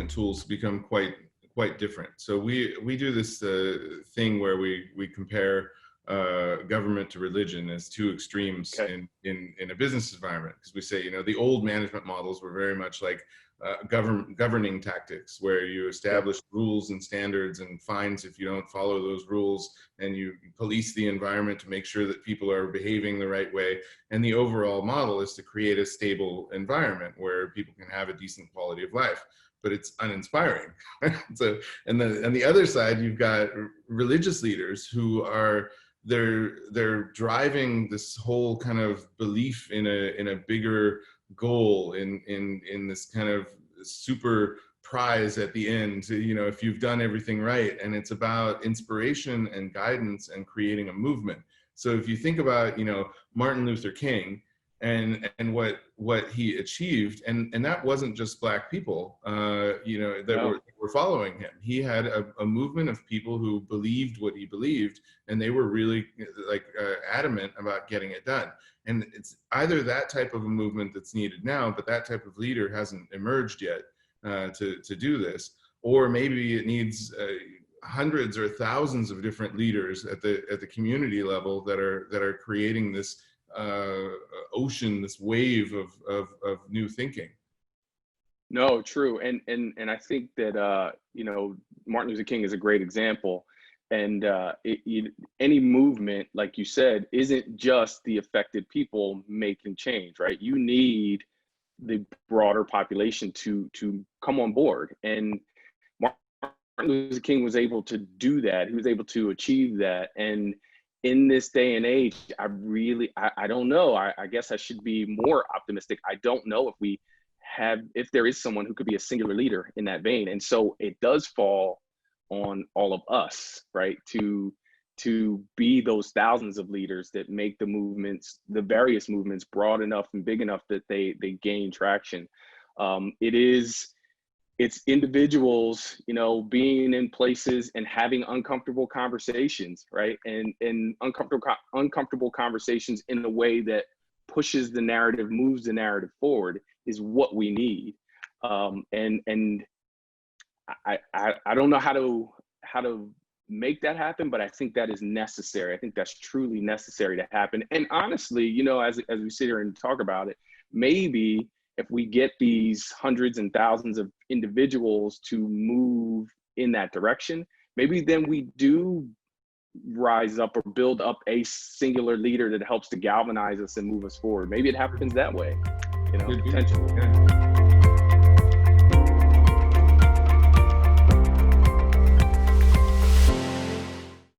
management tools become quite different. So we do this thing where we compare government to religion as two extremes in a business environment, because we say, the old management models were very much like governing tactics, where you establish rules and standards and fines if you don't follow those rules, and you police the environment to make sure that people are behaving the right way. And the overall model is to create a stable environment where people can have a decent quality of life. But it's uninspiring. So, and the other side, you've got religious leaders who are they're driving this whole kind of belief in a bigger goal, in this kind of super prize at the end, if you've done everything right. And it's about inspiration and guidance and creating a movement. So if you think about Martin Luther King and what he achieved, and that wasn't just Black people that were following him. He had a movement of people who believed what he believed, and they were really adamant about getting it done. And it's either that type of a movement that's needed now, but that type of leader hasn't emerged yet to do this, or maybe it needs hundreds or thousands of different leaders at the community level that are creating this ocean, this wave of new thinking. No, true. And I think that, Martin Luther King is a great example. And any movement, like you said, isn't just the affected people making change, right? You need the broader population to come on board. And Martin Luther King was able to do that. He was able to achieve that. And in this day and age, I don't know. I guess I should be more optimistic. I don't know if there is someone who could be a singular leader in that vein. And so it does fall on all of us, right? To be those thousands of leaders that make the various movements broad enough and big enough that they gain traction. It's individuals, being in places and having uncomfortable conversations, right? And uncomfortable conversations in a way that pushes the narrative, moves the narrative forward is what we need. And I don't know how to make that happen, but I think that is necessary. I think that's truly necessary to happen. And honestly, as we sit here and talk about it, maybe if we get these hundreds and thousands of individuals to move in that direction, maybe then we do rise up or build up a singular leader that helps to galvanize us and move us forward. Maybe it happens that way, potentially. Yeah.